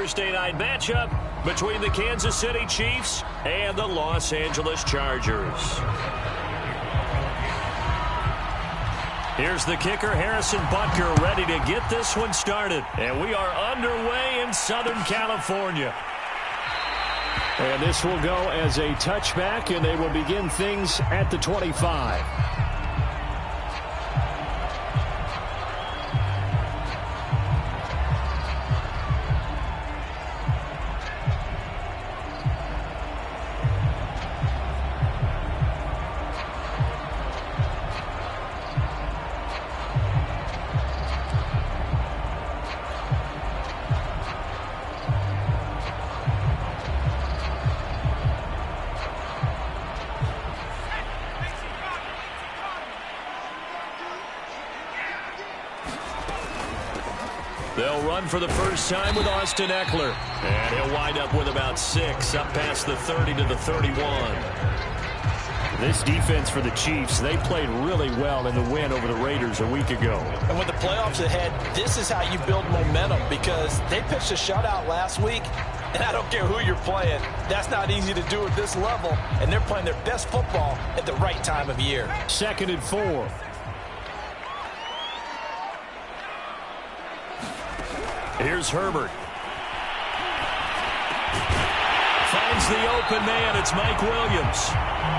Thursday night matchup between the Kansas City Chiefs and the Los Angeles Chargers. Here's the kicker, Harrison Butker, ready to get this one started. And we are underway in Southern California. And this will go as a touchback, and they will begin things at the 25. They'll run for the first time with Austin Ekeler. And he'll wind up with about 6, up past the 30 to the 31. This defense for the Chiefs, they played really well in the win over the Raiders a week ago. And with the playoffs ahead, this is how you build momentum, because they pitched a shutout last week, and I don't care who you're playing. That's not easy to do at this level, and they're playing their best football at the right time of year. 2nd and 4. Here's Herbert. Finds the open man. It's Mike Williams.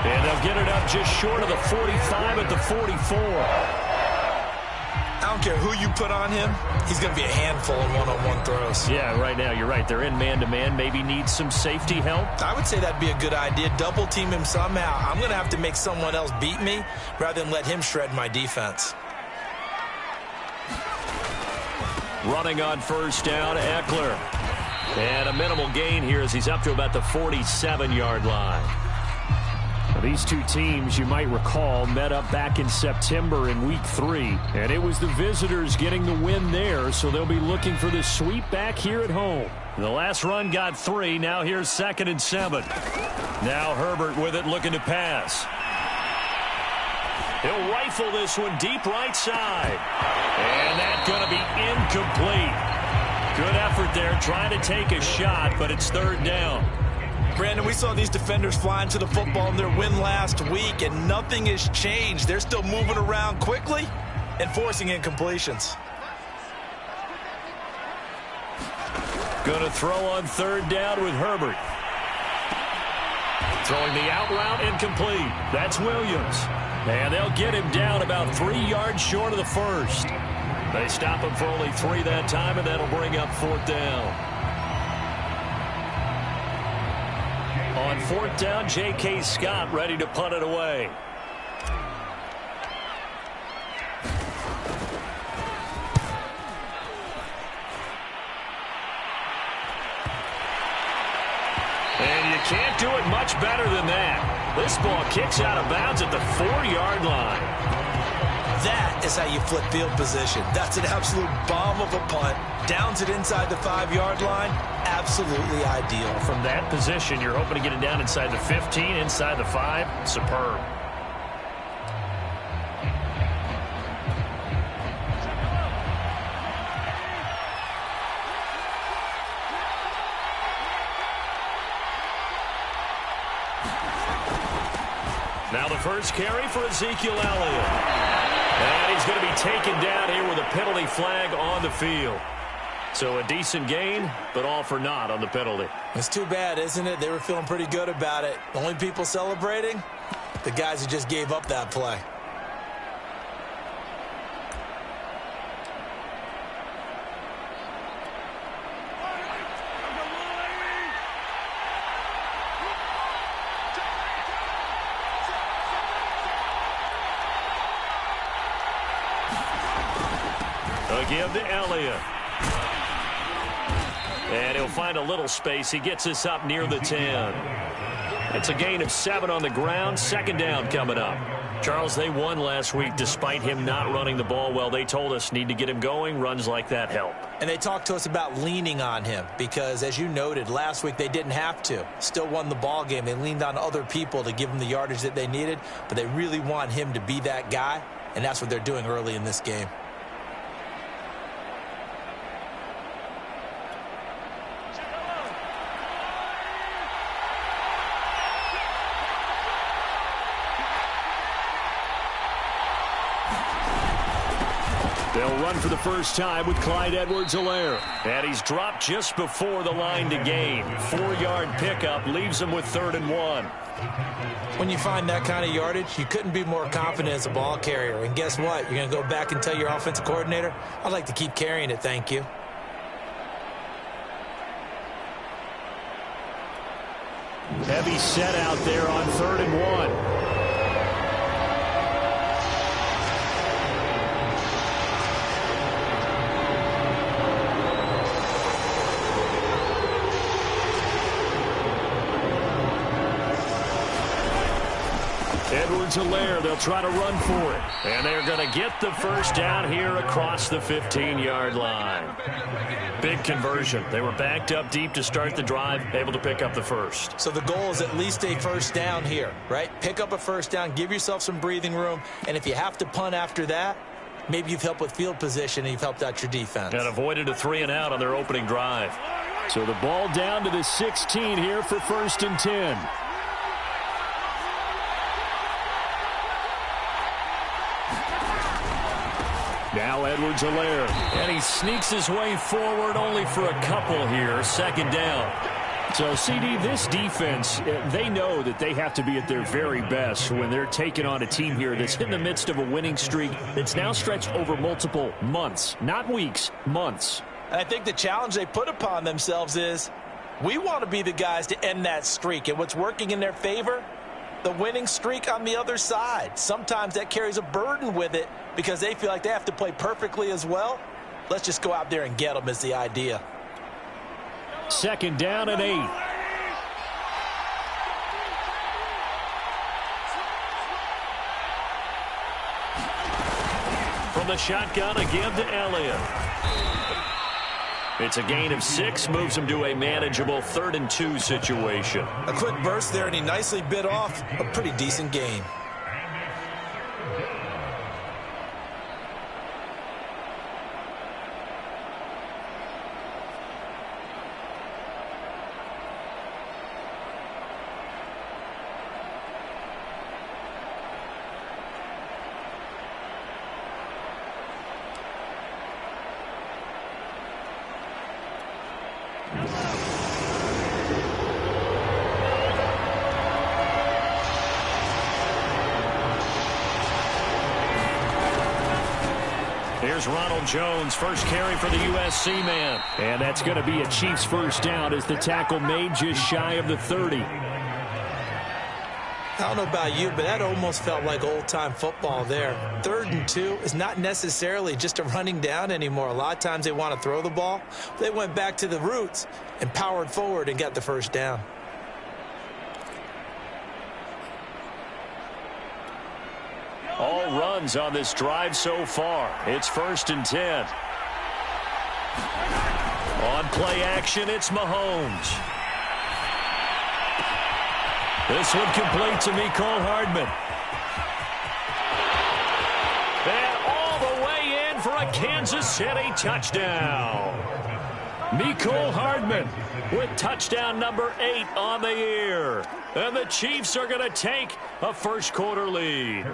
And they'll get it up just short of the 45 at the 44. I don't care who you put on him. He's going to be a handful in one-on-one throws. Yeah, right now, you're right. They're in man-to-man. Maybe needs some safety help. I would say that'd be a good idea. Double team him somehow. I'm going to have to make someone else beat me rather than let him shred my defense. Running on first down, Ekeler. And a minimal gain here as he's up to about the 47-yard line. Now, these two teams, you might recall, met up back in September in Week 3. And it was the visitors getting the win there, so they'll be looking for the sweep back here at home. The last run got 3. Now here's 2nd and 7. Now Herbert with it, looking to pass. He'll rifle this one deep right side. And that's going to be incomplete. Good effort there, trying to take a shot, but it's 3rd down. Brandon, we saw these defenders fly into the football in their win last week, and nothing has changed. They're still moving around quickly and forcing incompletions. Going to throw on 3rd down with Herbert. Throwing the out route, incomplete. That's Williams. And they'll get him down about 3 yards short of the 1st. They stop him for only 3 that time, and that'll bring up 4th down. On 4th down, J.K. Scott ready to punt it away. And you can't do it much better than that. This ball kicks out of bounds at the 4-yard line. That is how you flip field position. That's an absolute bomb of a punt. Downs it inside the 5-yard line. Absolutely ideal. From that position, you're hoping to get it down inside the 15, inside the 5. Superb. Now the first carry for Ezekiel Elliott. And he's going to be taken down here with a penalty flag on the field. So a decent gain, but all for naught on the penalty. It's too bad, isn't it? They were feeling pretty good about it. The only people celebrating, the guys who just gave up that play. Give to Elliott. And he'll find a little space. He gets this up near the 10. It's a gain of 7 on the ground. 2nd down coming up. Charles, they won last week despite him not running the ball well. They told us need to get him going. Runs like that help. And they talked to us about leaning on him because, as you noted, last week they didn't have to. Still won the ball game. They leaned on other people to give them the yardage that they needed, but they really want him to be that guy, and that's what they're doing early in this game. They'll run for the first time with Clyde Edwards-Helaire. And he's dropped just before the line to gain. 4-yard pickup leaves him with 3rd and 1. When you find that kind of yardage, you couldn't be more confident as a ball carrier. And guess what? You're going to go back and tell your offensive coordinator, I'd like to keep carrying it, thank you. Heavy set out there on 3rd and 1. Edwards-Helaire, they'll try to run for it. And they're going to get the first down here across the 15-yard line. Big conversion. They were backed up deep to start the drive, able to pick up the first. So the goal is at least a first down here, right? Pick up a first down, give yourself some breathing room, and if you have to punt after that, maybe you've helped with field position and you've helped out your defense. And avoided a 3-and-out on their opening drive. So the ball down to the 16 here for 1st and 10. Now Edwards-Helaire. And he sneaks his way forward only for a couple here. 2nd down. So, CD, this defense, they know that they have to be at their very best when they're taking on a team here that's in the midst of a winning streak that's now stretched over multiple months. Not weeks, months. And I think the challenge they put upon themselves is we want to be the guys to end that streak. And what's working in their favor? The winning streak on the other side. Sometimes that carries a burden with it because they feel like they have to play perfectly as well. Let's just go out there and get them is the idea. 2nd down and 8. From the shotgun again to Elliott. It's a gain of 6, moves him to a manageable 3rd and 2 situation. A quick burst there, and he nicely bit off a pretty decent gain. Here's Ronald Jones, first carry for the USC man. And that's going to be a Chiefs first down as the tackle made just shy of the 30. I don't know about you, but that almost felt like old-time football there. 3rd and 2 is not necessarily just a running down anymore. A lot of times they want to throw the ball. They went back to the roots and powered forward and got the first down. All runs on this drive so far. It's 1st and 10. On play action, it's Mahomes. This one complete to Mecole Hardman. And all the way in for a Kansas City touchdown. Mecole Hardman with touchdown number 8 on the year. And the Chiefs are going to take a first-quarter lead.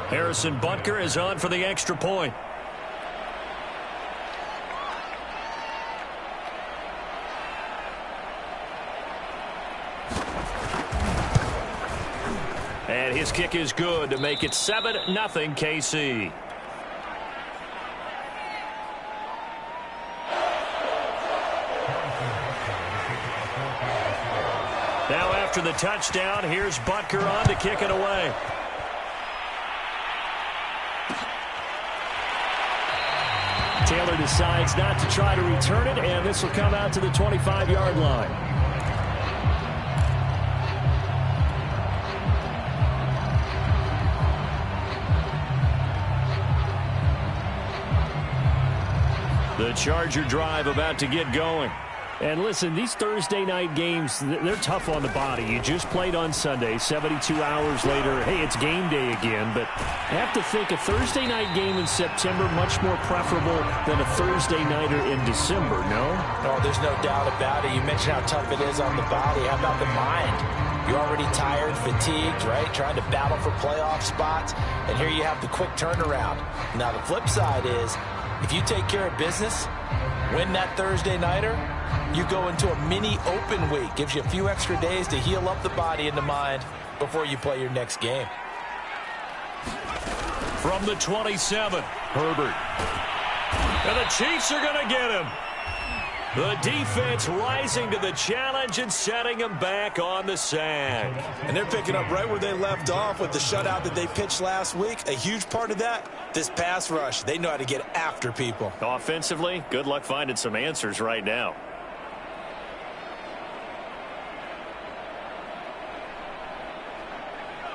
Harrison Butker is on for the extra point. And his kick is good to make it 7-0 KC. Now after the touchdown, here's Butker on to kick it away. Taylor decides not to try to return it, and this will come out to the 25-yard line. The Charger drive about to get going. And listen, these Thursday night games, they're tough on the body. You just played on Sunday, 72 hours later, hey, it's game day again. But I have to think a Thursday night game in September much more preferable than a Thursday nighter in December, no? Oh, there's no doubt about it. You mentioned how tough it is on the body. How about the mind? You're already tired, fatigued, right? Trying to battle for playoff spots. And here you have the quick turnaround. Now, the flip side is, if you take care of business, win that Thursday nighter, you go into a mini open week. Gives you a few extra days to heal up the body and the mind before you play your next game. From the 27, Herbert. And the Chiefs are going to get him. The defense rising to the challenge and setting him back on the sack. And they're picking up right where they left off with the shutout that they pitched last week. A huge part of that, this pass rush. They know how to get after people. Offensively, good luck finding some answers right now.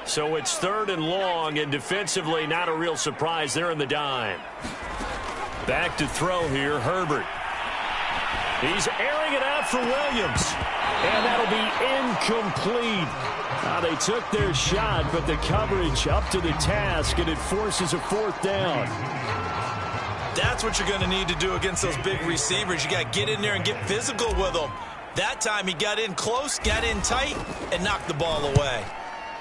So it's 3rd and long, and defensively not a real surprise. They're in the dime. Back to throw here, Herbert. He's airing it out for Williams. And that'll be incomplete. They took their shot, but the coverage up to the task, and it forces a 4th down. That's what you're going to need to do against those big receivers. You got to get in there and get physical with them. That time he got in close, got in tight, and knocked the ball away.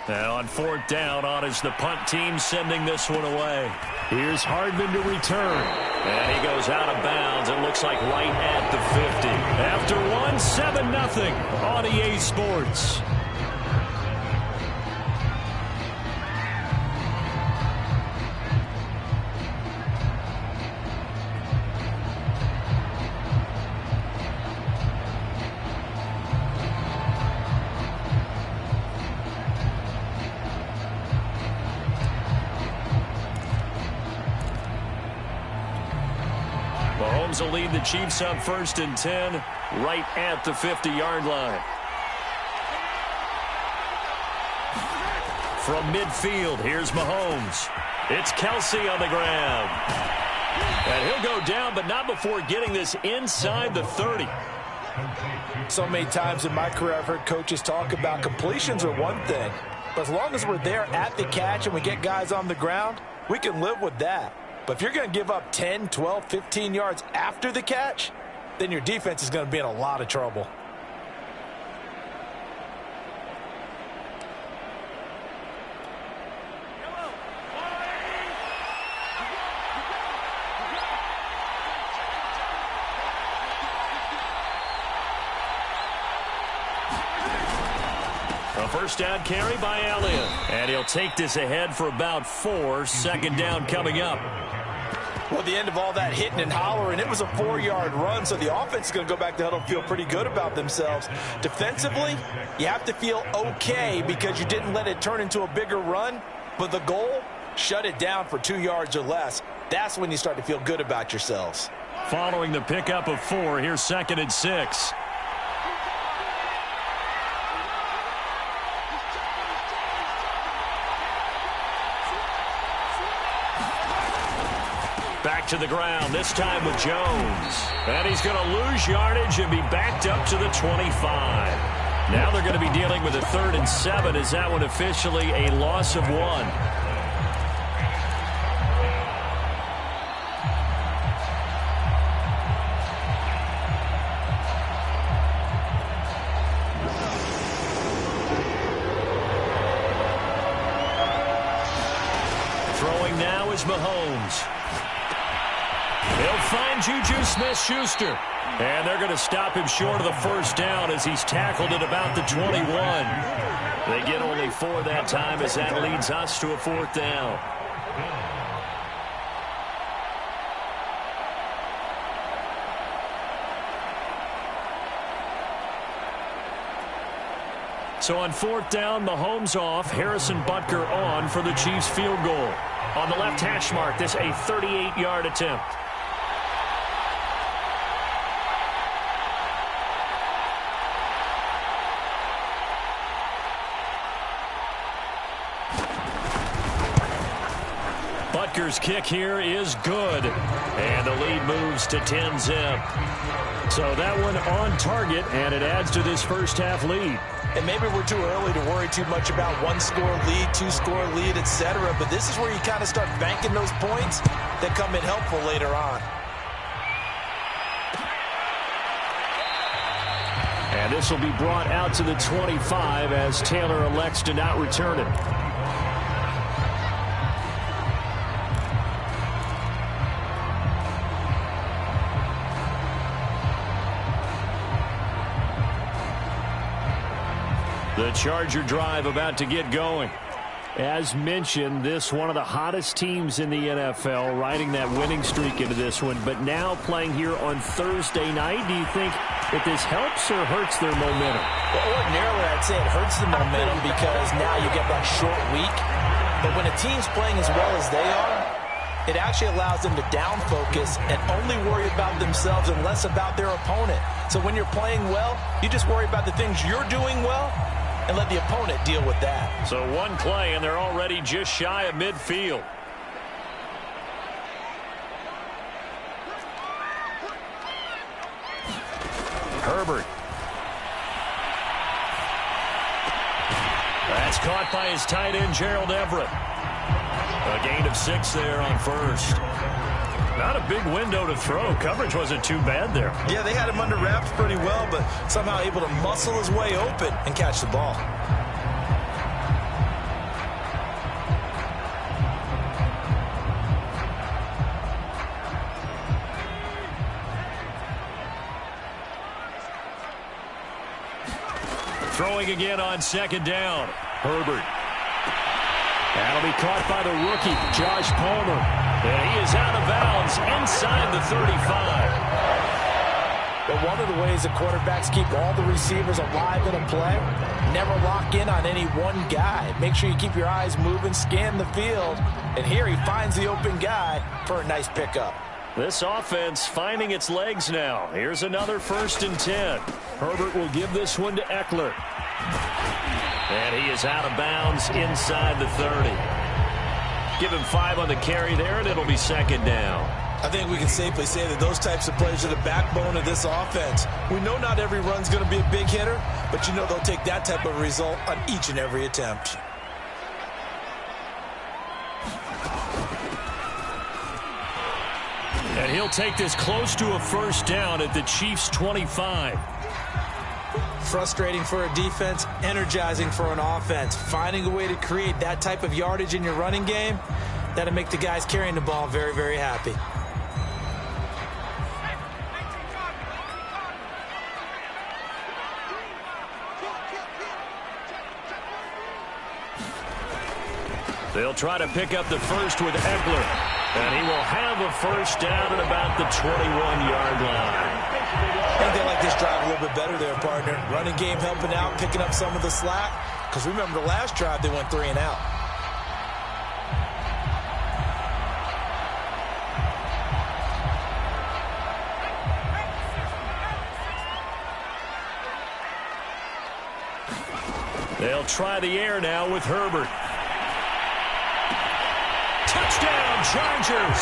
Now on 4th down, on is the punt team sending this one away. Here's Hardman to return. And he goes out of bounds. It looks like right at the 50. After one, 7-0 on EA Sports. Mahomes will lead the Chiefs up 1st and 10, right at the 50-yard line. From midfield, here's Mahomes. It's Kelce on the ground. And he'll go down, but not before getting this inside the 30. So many times in my career I've heard coaches talk about completions are one thing. But as long as we're there at the catch and we get guys on the ground, we can live with that. But if you're going to give up 10, 12, 15 yards after the catch, then your defense is going to be in a lot of trouble. A 1st down carry by Elliott. And he'll take this ahead for about 4. 2nd down coming up. Well, at the end of all that hitting and hollering, it was a 4-yard run, so the offense is going to go back to huddle and feel pretty good about themselves. Defensively, you have to feel okay because you didn't let it turn into a bigger run, but the goal, shut it down for 2 yards or less. That's when you start to feel good about yourselves. Following the pickup of 4, here's 2nd and 6. Back to the ground, this time with Jones. And he's going to lose yardage and be backed up to the 25. Now they're going to be dealing with a 3rd and 7. Is that one officially a loss of 1? Throwing now is Mahomes. He'll find Juju Smith-Schuster. And they're going to stop him short of the 1st down as he's tackled at about the 21. They get only 4 that time as that leads us to a 4th down. So on 4th down, Mahomes off, Harrison Butker on for the Chiefs field goal. On the left hash mark, this a 38-yard attempt. Butker's kick here is good. And the lead moves to 10-zip. So that one on target, and it adds to this first half lead. And maybe we're too early to worry too much about 1-score lead, 2-score lead, etc. But this is where you kind of start banking those points that come in helpful later on. And this will be brought out to the 25 as Taylor elects to not return it. The Charger drive about to get going. As mentioned, this one of the hottest teams in the NFL, riding that winning streak into this one, but now playing here on Thursday night. Do you think that this helps or hurts their momentum? Well, ordinarily, I'd say it hurts the momentum because now you get that short week. But when a team's playing as well as they are, it actually allows them to down focus and only worry about themselves and less about their opponent. So when you're playing well, you just worry about the things you're doing well and let the opponent deal with that. So one play, and they're already just shy of midfield. Herbert. That's caught by his tight end, Gerald Everett. A gain of 6 there on first. Not a big window to throw. Coverage wasn't too bad there. Yeah, they had him under wraps pretty well, but somehow able to muscle his way open and catch the ball. Throwing again on second down. Herbert. That'll be caught by the rookie, Josh Palmer. And he is out of bounds inside the 35. But one of the ways that quarterbacks keep all the receivers alive in a play, never lock in on any one guy. Make sure you keep your eyes moving, scan the field. And here he finds the open guy for a nice pickup. This offense finding its legs now. Here's another 1st and 10. Herbert will give this one to Eckler. And he is out of bounds inside the 30. Give him 5 on the carry there, and it'll be second down. I think we can safely say that those types of plays are the backbone of this offense. We know not every run's going to be a big hitter, but you know they'll take that type of result on each and every attempt. And he'll take this close to a 1st down at the Chiefs' 25. Frustrating for a defense, energizing for an offense. Finding a way to create that type of yardage in your running game, that'll make the guys carrying the ball very, very happy. They'll try to pick up the first with Eckler. And he will have a 1st down at about the 21-yard line. I think they like this drive a little bit better there, partner. Running game helping out, picking up some of the slack. Because remember the last drive, they went 3 and out. They'll try the air now with Herbert. Touchdown, Chargers.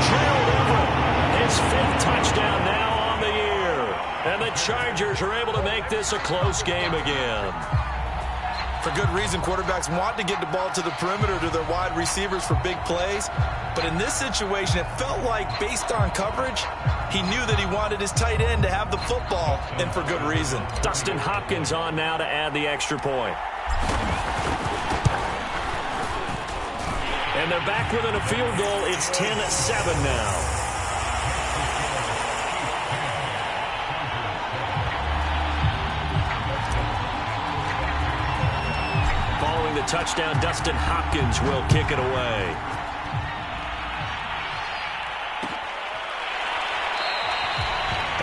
Gerald Everett, his 5th touchdown now on the year. And the Chargers are able to make this a close game again. For good reason, quarterbacks want to get the ball to the perimeter to their wide receivers for big plays. But in this situation, it felt like, based on coverage, he knew that he wanted his tight end to have the football, and for good reason. Dustin Hopkins on now to add the extra point. And they're back within a field goal. It's 10-7 now. Following the touchdown, Dustin Hopkins will kick it away.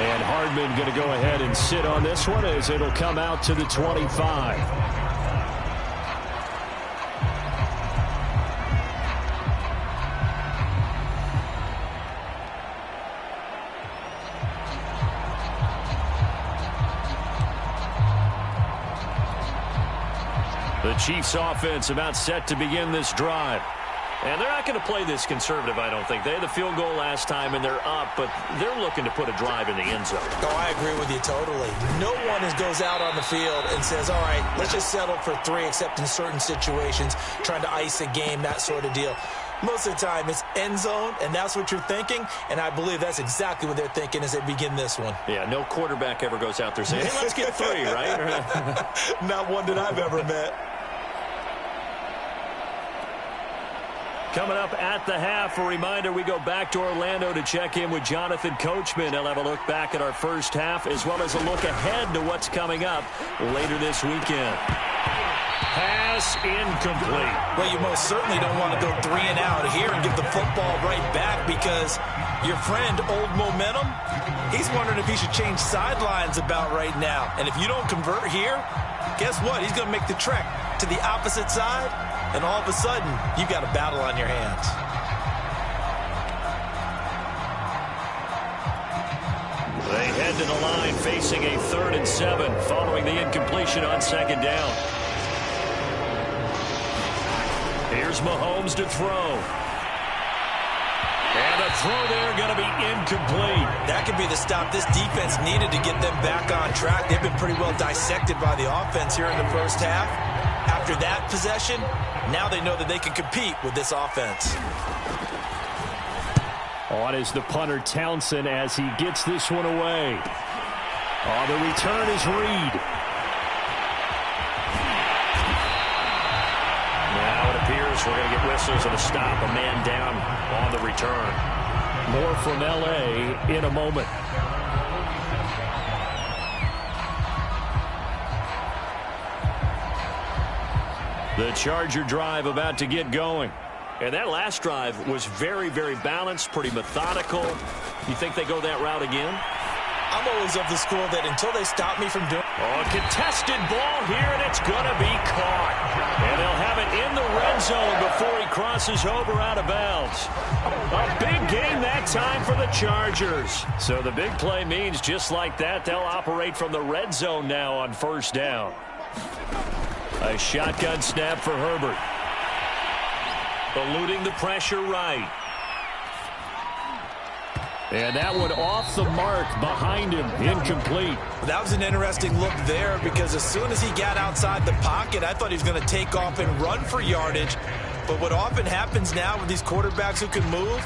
And Hardman going to go ahead and sit on this one as it'll come out to the 25. The Chiefs offense about set to begin this drive. And they're not going to play this conservative, I don't think. They had the field goal last time, and they're up, but they're looking to put a drive in the end zone. Oh, I agree with you totally. No one goes out on the field and says, all right, let's just settle for 3, except in certain situations, trying to ice a game, that sort of deal. Most of the time, it's end zone, and that's what you're thinking, and I believe that's exactly what they're thinking as they begin this one. Yeah, no quarterback ever goes out there saying, hey, let's get 3, right? Not one that I've ever met. Coming up at the half, a reminder, we go back to Orlando to check in with Jonathan Coachman. He'll have a look back at our first half as well as a look ahead to what's coming up later this weekend. Pass incomplete. Well, you most certainly don't want to go 3 and out here and give the football right back because your friend, Old Momentum, he's wondering if he should change sidelines about right now. And if you don't convert here, guess what? He's going to make the trek to the opposite side, and all of a sudden, you've got a battle on your hands. They head to the line facing a 3rd and 7 following the incompletion on 2nd down. Here's Mahomes to throw. And a throw there going to be incomplete. That could be the stop this defense needed to get them back on track. They've been pretty well dissected by the offense here in the first half. After that possession, now they know that they can compete with this offense. On is the punter, Townsend, as he gets this one away. Oh, the return is Reed. Appears we're going to get whistles and a stop. A man down on the return. More from L.A. in a moment. The Charger drive about to get going. And that last drive was very, very balanced, pretty methodical. You think they go that route again? I'm always of the school that until they stop me from doing... Oh, contested ball here, and it's going to be caught. And they'll have it in the red zone before he crosses over out of bounds. A big game that time for the Chargers. So the big play means just like that, they'll operate from the red zone now on 1st down. A shotgun snap for Herbert. Eluding the pressure right. And that one off the mark behind him, incomplete. That was an interesting look there because as soon as he got outside the pocket, I thought he was going to take off and run for yardage. But what often happens now with these quarterbacks who can move,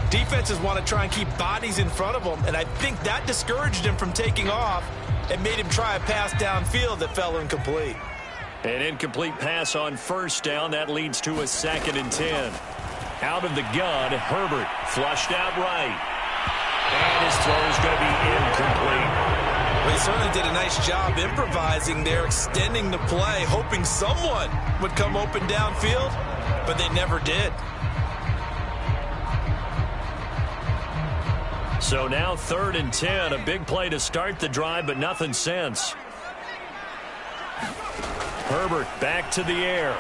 defenses want to try and keep bodies in front of them. And I think that discouraged him from taking off and made him try a pass downfield that fell incomplete. An incomplete pass on 1st down. That leads to a 2nd and 10. Out of the gun, Herbert flushed out right. And his throw is going to be incomplete. Well, he certainly did a nice job improvising there, extending the play, hoping someone would come open downfield, but they never did. So now 3rd and 10, a big play to start the drive, but nothing since. Herbert back to the air.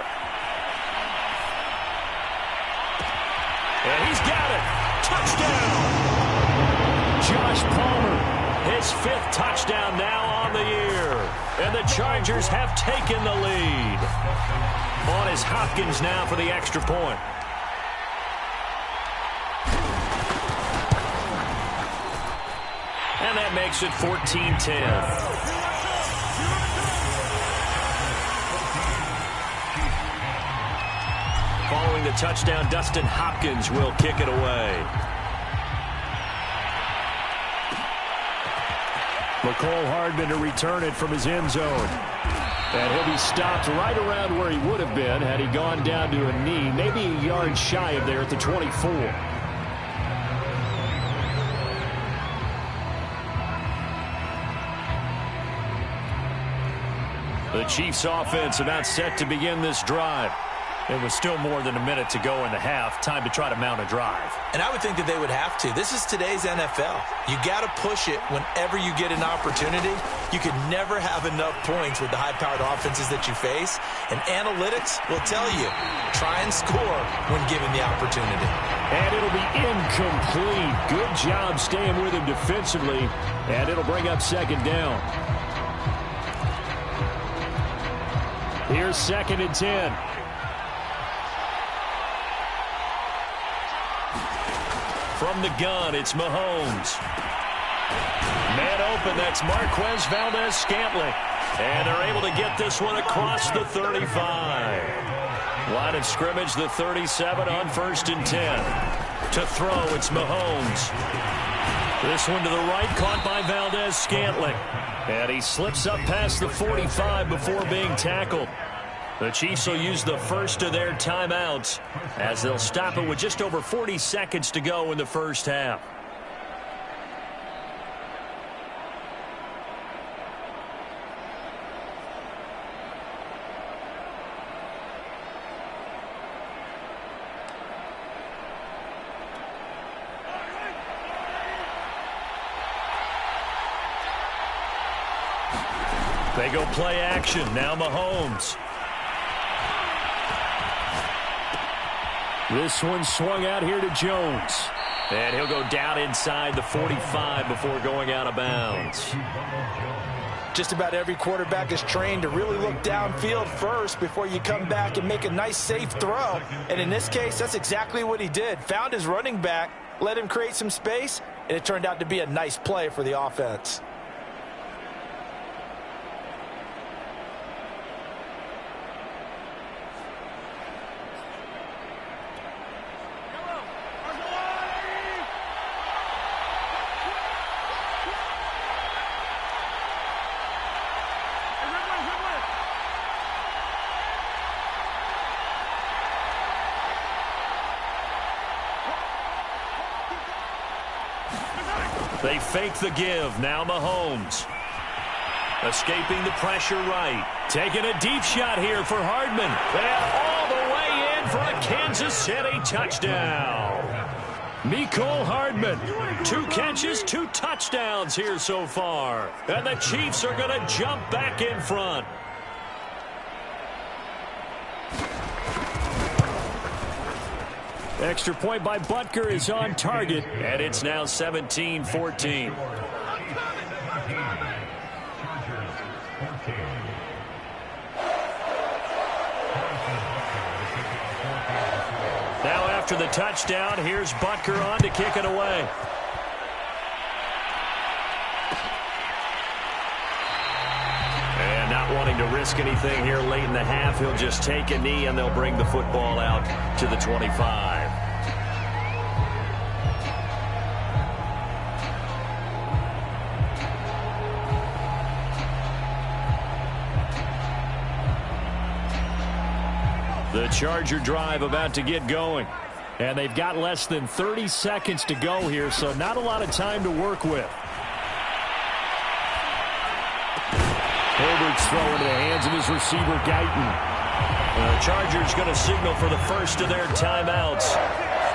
And he's got it. Touchdown. Josh Palmer, his 5th touchdown now on the year. And the Chargers have taken the lead. On is Hopkins now for the extra point. And that makes it 14-10. Following the touchdown, Dustin Hopkins will kick it away. McCole Hardman to return it from his end zone. And he'll be stopped right around where he would have been had he gone down to a knee, maybe a yard shy of there at the 24. The Chiefs offense about set to begin this drive. It was still more than a minute to go in the half. Time to try to mount a drive. And I would think that they would have to. This is today's NFL. You got to push it whenever you get an opportunity. You can never have enough points with the high-powered offenses that you face. And analytics will tell you, try and score when given the opportunity. And it'll be incomplete. Good job staying with him defensively. And it'll bring up 2nd down. Here's 2nd and 10. From the gun, it's Mahomes. Man open, that's Marquez Valdez-Scantling. And they're able to get this one across the 35. Line of scrimmage, the 37 on 1st and 10. To throw, it's Mahomes. This one to the right, caught by Valdez-Scantling. And he slips up past the 45 before being tackled. The Chiefs will use the first of their timeouts as they'll stop it with just over 40 seconds to go in the first half. They go play action. Now Mahomes. This one swung out here to Jones. And he'll go down inside the 45 before going out of bounds. Just about every quarterback is trained to really look downfield first before you come back and make a nice, safe throw. And in this case, that's exactly what he did. Found his running back, let him create some space, and it turned out to be a nice play for the offense. They fake the give. Now Mahomes. Escaping the pressure right. Taking a deep shot here for Hardman. And all the way in for a Kansas City touchdown. Mecole Hardman. 2 catches, 2 touchdowns here so far. And the Chiefs are going to jump back in front. Extra point by Butker is on target. And it's now 17-14. Now after the touchdown, here's Butker on to kick it away. And not wanting to risk anything here late in the half, he'll just take a knee and they'll bring the football out to the 25. The Charger drive about to get going. And they've got less than 30 seconds to go here, so not a lot of time to work with. Herbert's throw into the hands of his receiver, Guyton. The Chargers going to signal for the first of their timeouts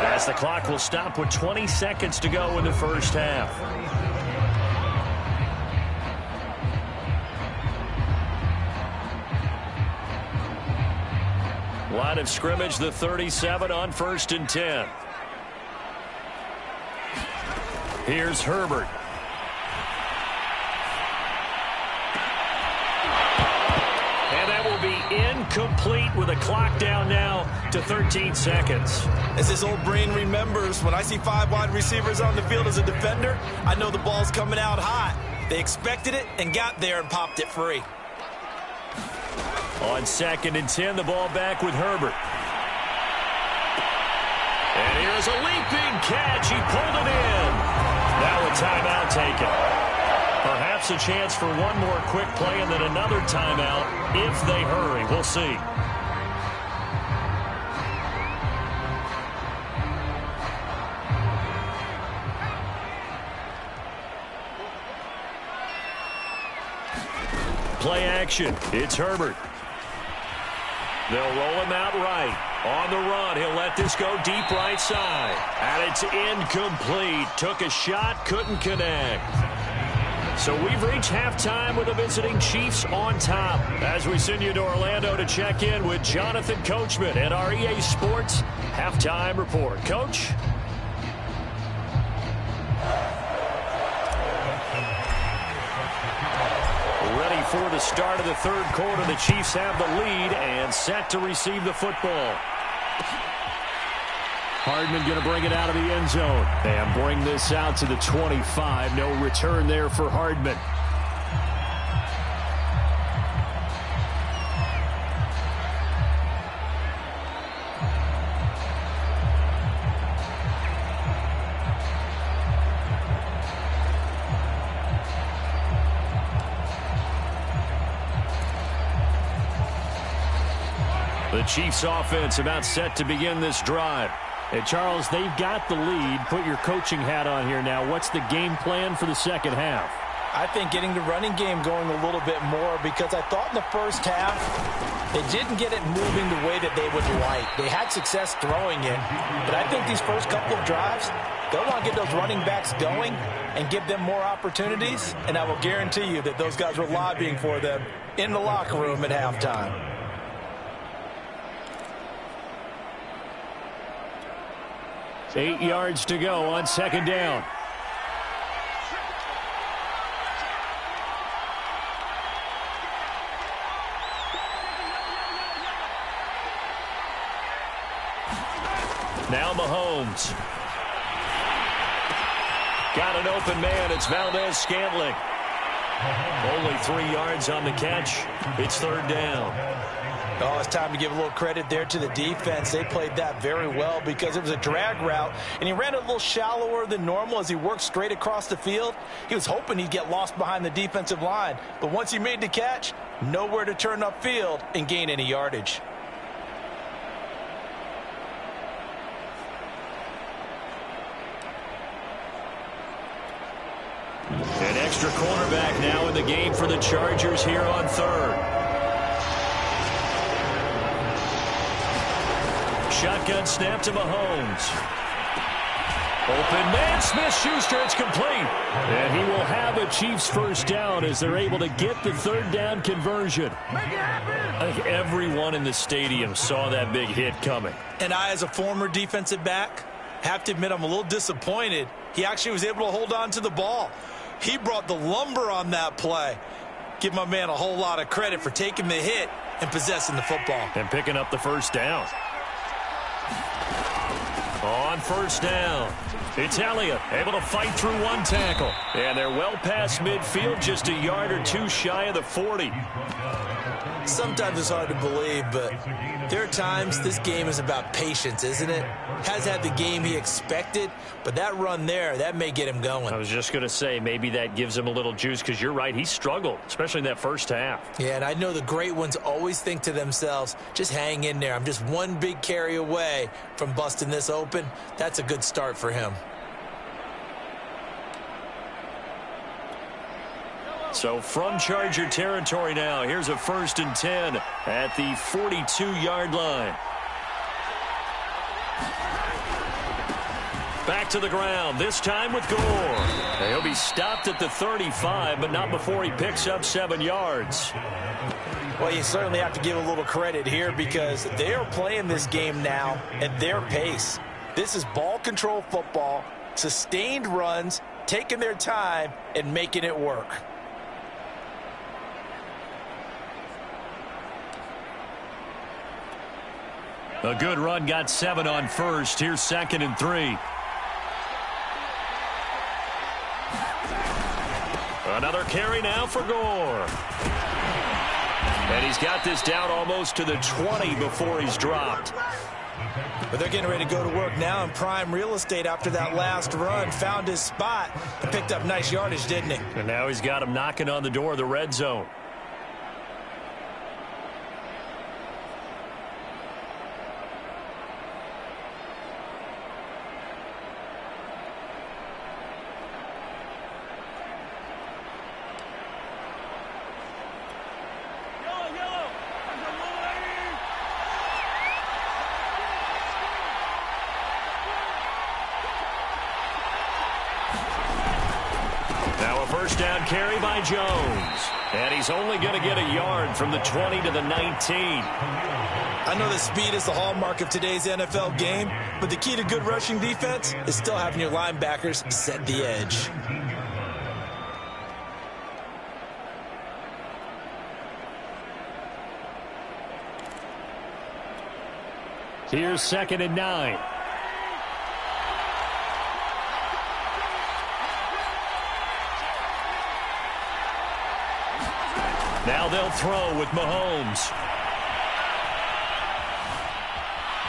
as the clock will stop with 20 seconds to go in the first half. Line of scrimmage, the 37 on 1st and 10. Here's Herbert. And that will be incomplete with a clock down now to 13 seconds. As his old brain remembers, when I see 5 wide receivers on the field as a defender, I know the ball's coming out hot. They expected it and got there and popped it free. On 2nd and 10, the ball back with Herbert. And here's a leaping catch. He pulled it in. Now a timeout taken. Perhaps a chance for one more quick play and then another timeout if they hurry. We'll see. Play action. It's Herbert. They'll roll him out right. On the run, he'll let this go deep right side. And it's incomplete. Took a shot, couldn't connect. So we've reached halftime with the visiting Chiefs on top. As we send you to Orlando to check in with Jonathan Coachman at our EA Sports Halftime Report. Coach? Ready for the start of the third quarter. The Chiefs have the lead and set to receive the football. Hardman going to bring it out of the end zone and bring this out to the 25. No return there for Hardman. The Chiefs offense about set to begin this drive. And Charles, they've got the lead. Put your coaching hat on here now. What's the game plan for the second half? I think getting the running game going a little bit more, because I thought in the first half they didn't get it moving the way that they would like. They had success throwing it, but I think these first couple of drives, they'll want to get those running backs going and give them more opportunities, and I will guarantee you that those guys were lobbying for them in the locker room at halftime. Eight yards to go on second down. Now Mahomes. Got an open man. It's Valdez-Scantling. Only 3 yards on the catch. It's third down. Oh, it's time to give a little credit there to the defense. They played that very well because it was a drag route, and he ran it a little shallower than normal as he worked straight across the field. He was hoping he'd get lost behind the defensive line, but once he made the catch, nowhere to turn upfield and gain any yardage. An extra cornerback now in the game for the Chargers here on third. Shotgun snap to Mahomes. Open man, Smith-Schuster, it's complete. And he will have a Chiefs first down as they're able to get the third down conversion. I think everyone in the stadium saw that big hit coming. And I, as a former defensive back, have to admit I'm a little disappointed. He actually was able to hold on to the ball. He brought the lumber on that play. Give my man a whole lot of credit for taking the hit and possessing the football. And picking up the first down. On first down, it's Elliott, able to fight through one tackle. And they're well past midfield, just a yard or two shy of the 40. Sometimes it's hard to believe, but there are times this game is about patience, isn't it? Has had the game he expected, but that run there, that may get him going. I was just going to say, maybe that gives him a little juice, because you're right, he struggled, especially in that first half. Yeah, and I know the great ones always think to themselves, just hang in there. I'm just one big carry away from busting this open. That's a good start for him. So from Charger territory now, here's a 1st and 10 at the 42-yard line. Back to the ground, this time with Gore. He'll be stopped at the 35, but not before he picks up 7 yards. Well, you certainly have to give a little credit here because they are playing this game now at their pace. This is ball control football, sustained runs, taking their time and making it work. A good run, got 7 on first. Here's 2nd and 3. Another carry now for Gore. And he's got this down almost to the 20 before he's dropped. But they're getting ready to go to work now in prime real estate after that last run. Found his spot and picked up nice yardage, didn't he? And now he's got him knocking on the door of the red zone. First down carry by Jones. And he's only going to get a yard from the 20 to the 19. I know that speed is the hallmark of today's NFL game, but the key to good rushing defense is still having your linebackers set the edge. Here's 2nd and 9. Now they'll throw with Mahomes.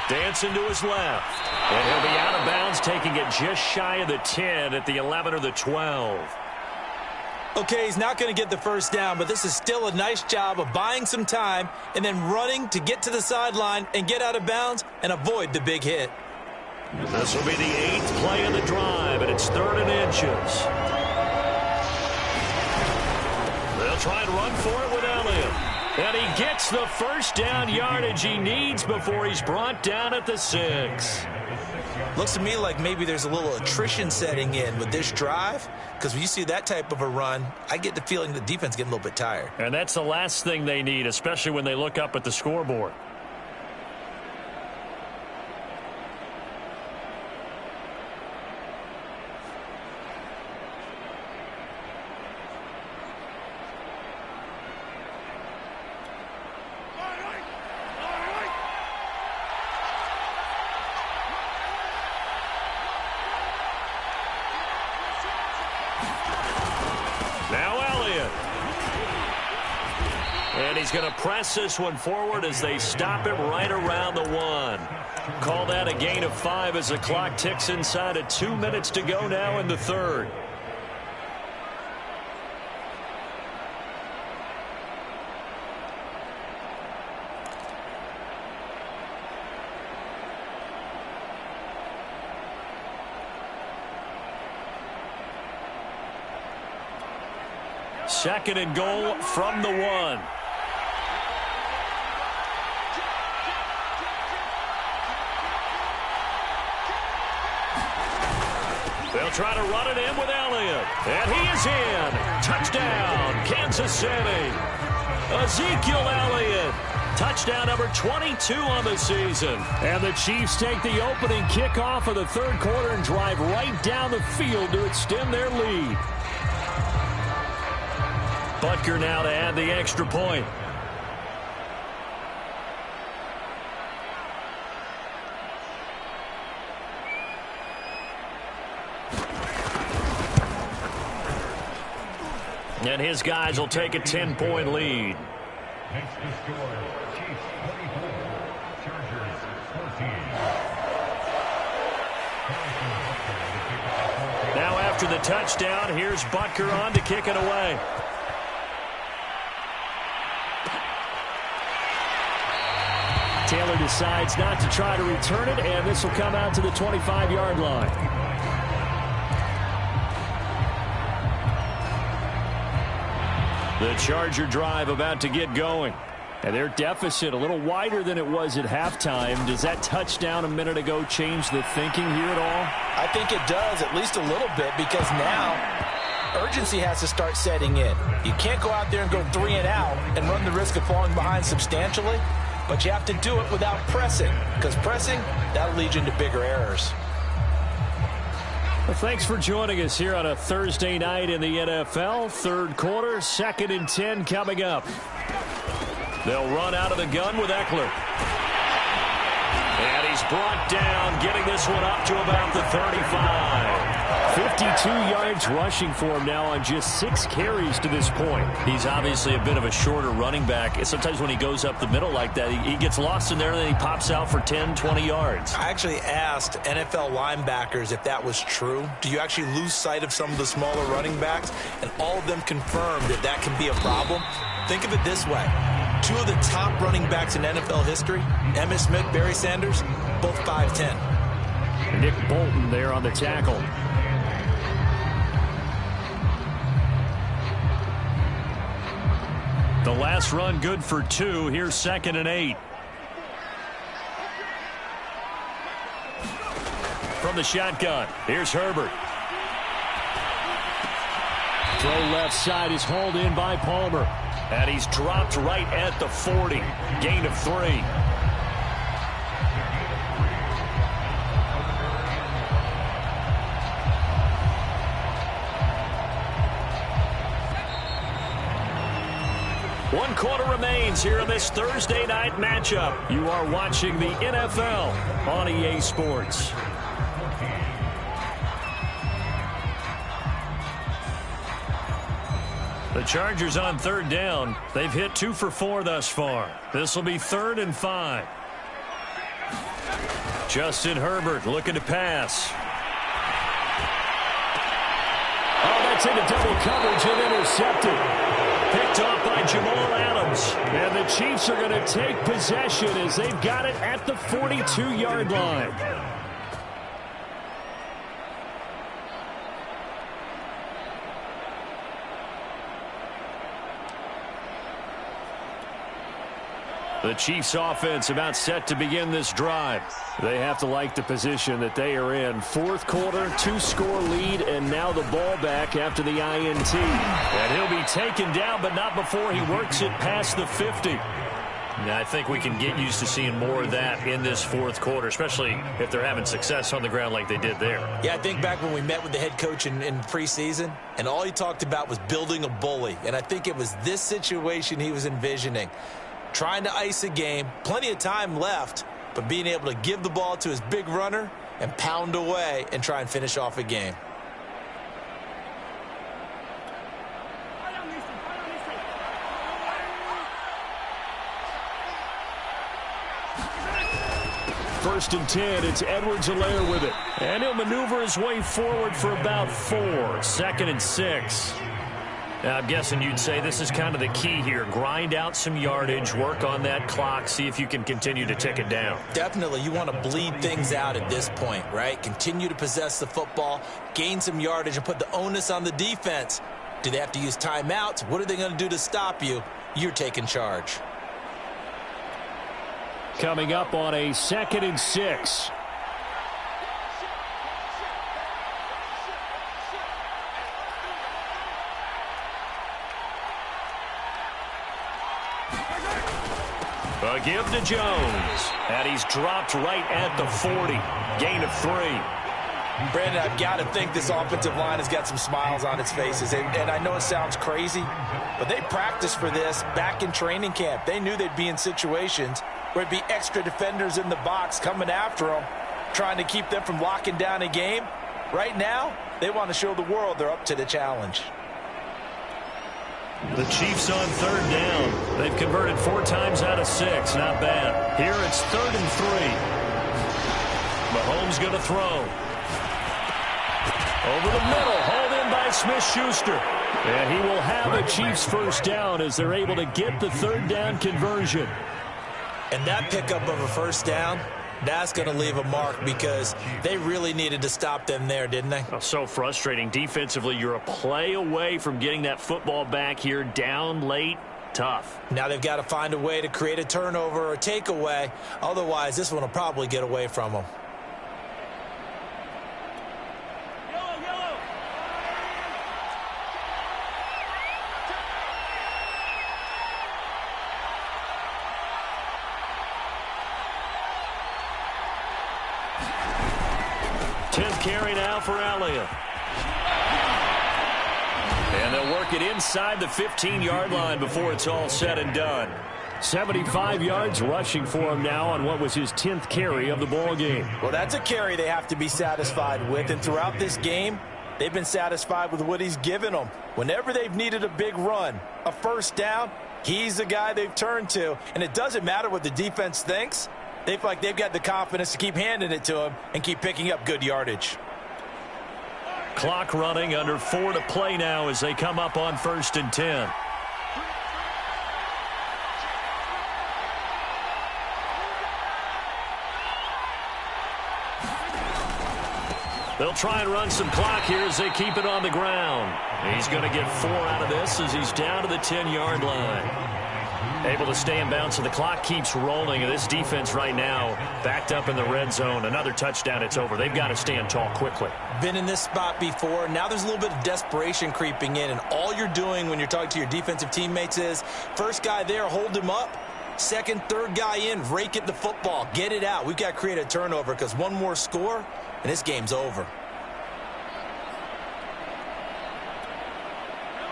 Dancing to his left. And he'll be out of bounds, taking it just shy of the 10 at the 11 or the 12. Okay, he's not going to get the first down, but this is still a nice job of buying some time and then running to get to the sideline and get out of bounds and avoid the big hit. This will be the 8th play of the drive, and it's 3rd and inches. They'll try and run for it with Elliott. And he gets the first down yardage he needs before he's brought down at the 6. Looks to me like maybe there's a little attrition setting in with this drive, because when you see that type of a run, I get the feeling the defense getting a little bit tired. And that's the last thing they need, especially when they look up at the scoreboard. He's going to press this one forward as they stop him right around the 1. Call that a gain of 5 as the clock ticks inside of 2 minutes to go now in the 3rd. Second and goal from the 1. They'll try to run it in with Elliott. And he is in. Touchdown, Kansas City. Ezekiel Elliott. Touchdown number 22 on the season. And the Chiefs take the opening kickoff of the 3rd quarter and drive right down the field to extend their lead. Butker now to add the extra point. And his guys will take a 10-point lead. Next to score, Chiefs 24, Chargers 14. Now after the touchdown, here's Butker on to kick it away. Taylor decides not to try to return it, and this will come out to the 25-yard line. The Charger drive about to get going. And their deficit a little wider than it was at halftime. Does that touchdown a minute ago change the thinking here at all? I think it does, at least a little bit, because now urgency has to start setting in. You can't go out there and go 3 and out and run the risk of falling behind substantially, but you have to do it without pressing, because pressing, that'll lead you into bigger errors. Well, thanks for joining us here on a Thursday night in the NFL. 3rd quarter, 2nd and 10 coming up. They'll run out of the gun with Eckler. And he's brought down, getting this one up to about the 35. 52 yards rushing for him now on just 6 carries to this point. He's obviously a bit of a shorter running back. Sometimes when he goes up the middle like that, he gets lost in there and then he pops out for 10, 20 yards. I actually asked NFL linebackers if that was true. Do you actually lose sight of some of the smaller running backs? And all of them confirmed that that can be a problem. Think of it this way. 2 of the top running backs in NFL history, Emmitt Smith, Barry Sanders, both 5'10". Nick Bolton there on the tackle. The last run good for 2. Here's 2nd and 8. From the shotgun, here's Herbert. Throw left side is hauled in by Palmer. And he's dropped right at the 40. Gain of 3. One quarter remains here in this Thursday night matchup. You are watching the NFL on EA Sports. The Chargers on 3rd down. They've hit 2 for 4 thus far. This will be 3rd and 5. Justin Herbert looking to pass. Oh, Gets into double coverage and intercepted. Picked off by Jamal Adams. And the Chiefs are going to take possession as they've got it at the 42-yard line. The Chiefs offense about set to begin this drive. They have to like the position that they are in. Fourth quarter, 2-score lead, and now the ball back after the INT. And he'll be taken down, but not before he works it past the 50. Now, I think we can get used to seeing more of that in this fourth quarter, especially if they're having success on the ground like they did there. Yeah, I think back when we met with the head coach in preseason, and all he talked about was building a bully. And I think it was this situation he was envisioning. Trying to ice a game, plenty of time left, but being able to give the ball to his big runner and pound away and try and finish off a game. First and 10, it's Edwards-Helaire with it. And he'll maneuver his way forward for about 4. Second and 6. Now, I'm guessing you'd say this is kind of the key here. Grind out some yardage, work on that clock, see if you can continue to tick it down. Definitely, you want to bleed things out at this point, right? Continue to possess the football, gain some yardage, and put the onus on the defense. Do they have to use timeouts? What are they going to do to stop you? You're taking charge. Coming up on a 2nd and 6. A give to Jones. And he's dropped right at the 40. Gain of 3. Brandon, I've got to think this offensive line has got some smiles on its faces. And I know it sounds crazy, but they practiced for this back in training camp. They knew they'd be in situations where it'd be extra defenders in the box coming after them, trying to keep them from locking down a game. Right now, they want to show the world they're up to the challenge. The Chiefs on 3rd down. They've converted 4 times out of 6. Not bad. Here it's 3rd and 3. Mahomes going to throw. Over the middle. Hauled in by Smith-Schuster. And he will have a Chiefs first down as they're able to get the 3rd down conversion. And that pickup of a first down, that's going to leave a mark because they really needed to stop them there, didn't they? Oh, so frustrating. Defensively, you're a play away from getting that football back here. Down late, tough. Now they've got to find a way to create a turnover or a takeaway. Otherwise, this one will probably get away from them. Carry now for Elliott. And they'll work it inside the 15-yard line before it's all said and done. 75 yards rushing for him now on what was his 10th carry of the ball game. Well, that's a carry they have to be satisfied with. And throughout this game, they've been satisfied with what he's given them. Whenever they've needed a big run, a first down, he's the guy they've turned to. And it doesn't matter what the defense thinks. They feel like they've got the confidence to keep handing it to him and keep picking up good yardage. Clock running, under 4 to play now as they come up on 1st and 10. They'll try and run some clock here as they keep it on the ground. He's going to get 4 out of this as he's down to the 10-yard line. Able to stay in bounds, so the clock keeps rolling. And this defense right now backed up in the red zone. Another touchdown, it's over. They've got to stand tall quickly. Been in this spot before. Now there's a little bit of desperation creeping in. And all you're doing when you're talking to your defensive teammates is, first guy there, hold him up. Second, third guy in, rake at the football. Get it out. We've got to create a turnover because one more score, and this game's over.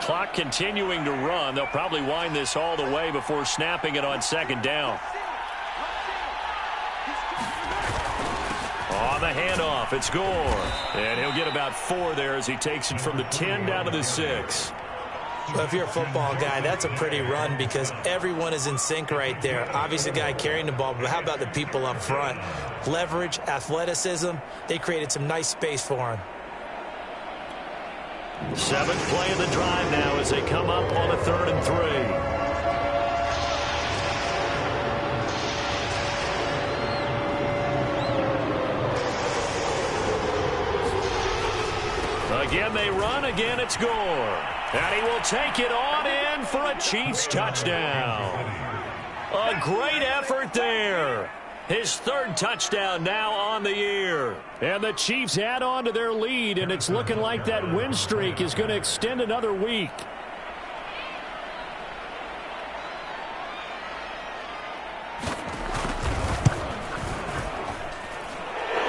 Clock continuing to run. They'll probably wind this all the way before snapping it on 2nd down. On the handoff, it's Gore. And he'll get about 4 there as he takes it from the 10 down to the 6. Well, if you're a football guy, that's a pretty run because everyone is in sync right there. Obviously, the guy carrying the ball, but how about the people up front? Leverage, athleticism, they created some nice space for him. Seventh play of the drive now as they come up on a 3rd and 3. Again, they run. Again, it's Gore. And he will take it on in for a Chiefs touchdown. A great effort there. His 3rd touchdown now on the year. And the Chiefs add on to their lead, and it's looking like that win streak is going to extend another week.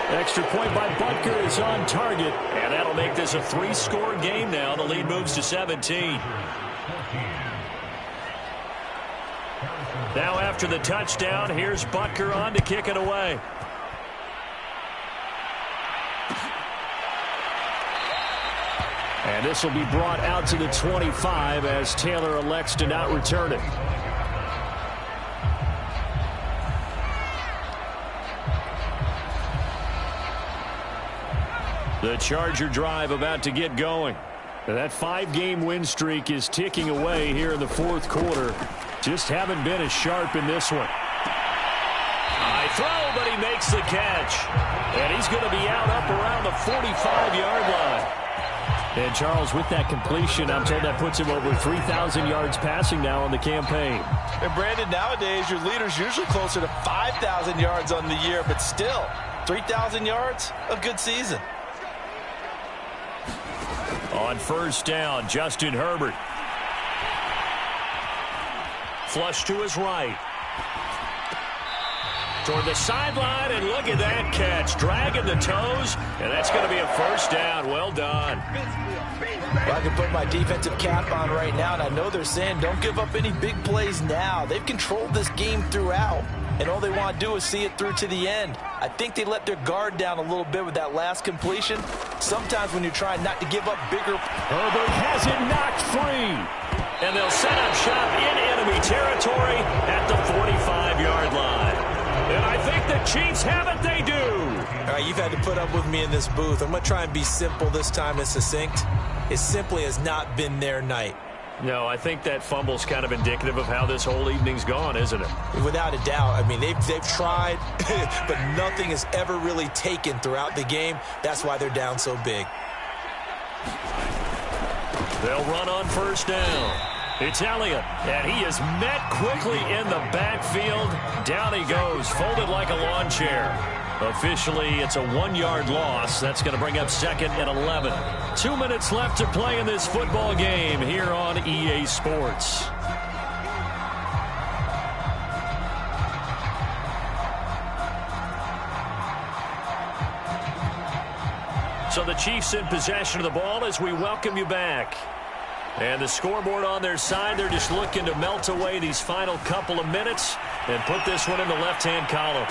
Extra point by Butker is on target. And that'll make this a 3-score game now. The lead moves to 17. Now after the touchdown, here's Butker on to kick it away. And this will be brought out to the 25 as Taylor elects to not return it. The Charger drive about to get going. That 5-game win streak is ticking away here in the 4th quarter. Just haven't been as sharp in this one. High throw, but he makes the catch. And he's going to be out up around the 45-yard line. And Charles, with that completion, I'm told that puts him over 3,000 yards passing now on the campaign. And Brandon, nowadays your leader's usually closer to 5,000 yards on the year, but still, 3,000 yards, a good season. On 1st down, Justin Herbert. Flush to his right. Toward the sideline, and look at that catch. Dragging the toes, and that's going to be a 1st down. Well done. Well, I can put my defensive cap on right now, and I know they're saying don't give up any big plays now. They've controlled this game throughout, and all they want to do is see it through to the end. I think they let their guard down a little bit with that last completion. Sometimes when you're trying not to give up bigger... Herbert has it knocked free. And they'll set up shop in enemy territory at the 45-yard line. And I think the Chiefs have it. They do. All right, you've had to put up with me in this booth. I'm going to try and be simple this time and succinct. It simply has not been their night. No, I think that fumble's kind of indicative of how this whole evening's gone, isn't it? Without a doubt. I mean, they've tried, but nothing has ever really taken throughout the game. That's why they're down so big. They'll run on 1st down. It's Elliott, and he is met quickly in the backfield. Down he goes, folded like a lawn chair. Officially, it's a 1-yard loss. That's going to bring up 2nd and 11. 2 minutes left to play in this football game here on EA Sports. So the Chiefs in possession of the ball as we welcome you back. And the scoreboard on their side, they're just looking to melt away these final couple of minutes and put this one in the left-hand column.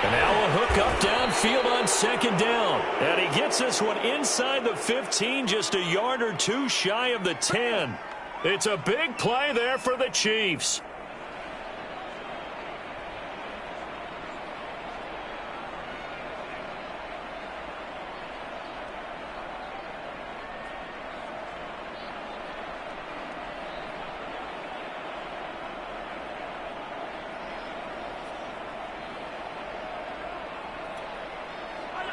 And now a hook up downfield on 2nd down. And he gets this one inside the 15, just a yard or two shy of the 10. It's a big play there for the Chiefs.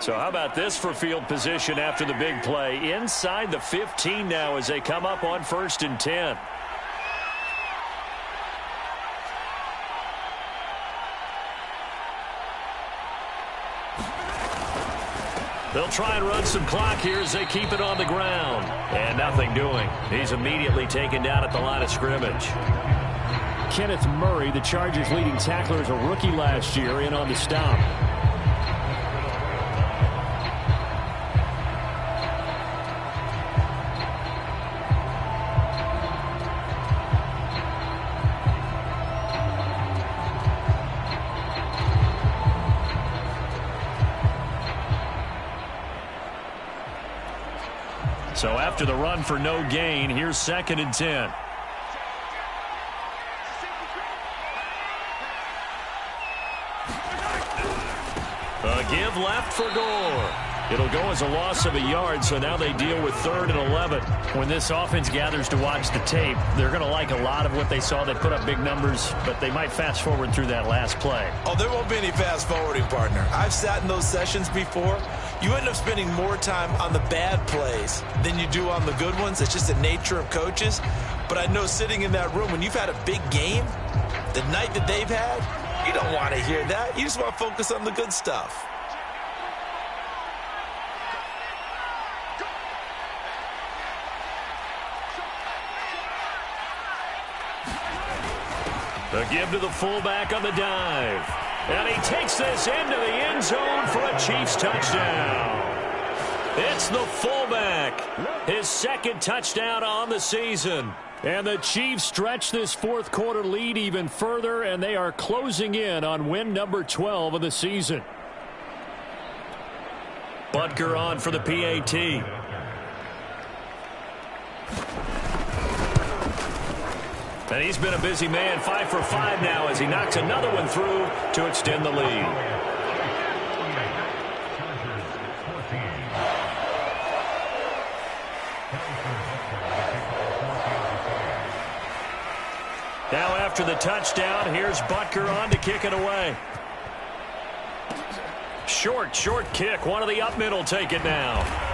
So how about this for field position after the big play? Inside the 15 now as they come up on 1st and 10. They'll try and run some clock here as they keep it on the ground. And nothing doing. He's immediately taken down at the line of scrimmage. Kenneth Murray, the Chargers' leading tackler, is a rookie last year, in on the stop. So after the run for no gain, here's 2nd and 10. A give left for Gore. It'll go as a loss of a yard, so now they deal with 3rd and 11. When this offense gathers to watch the tape, they're going to like a lot of what they saw. They put up big numbers, but they might fast forward through that last play. Oh, there won't be any fast forwarding, partner. I've sat in those sessions before. You end up spending more time on the bad plays than you do on the good ones. It's just the nature of coaches. But I know sitting in that room, when you've had a big game, the night that they've had, you don't want to hear that. You just want to focus on the good stuff. The give to the fullback on the dive. And he takes this into the end zone for a Chiefs touchdown. It's the fullback. His 2nd touchdown on the season. And the Chiefs stretch this 4th quarter lead even further, and they are closing in on win number 12 of the season. Butker on for the PAT. And he's been a busy man, 5 for 5 now as he knocks another one through to extend the lead. Now after the touchdown, here's Butker on to kick it away. Short kick. One of the up middle take it now.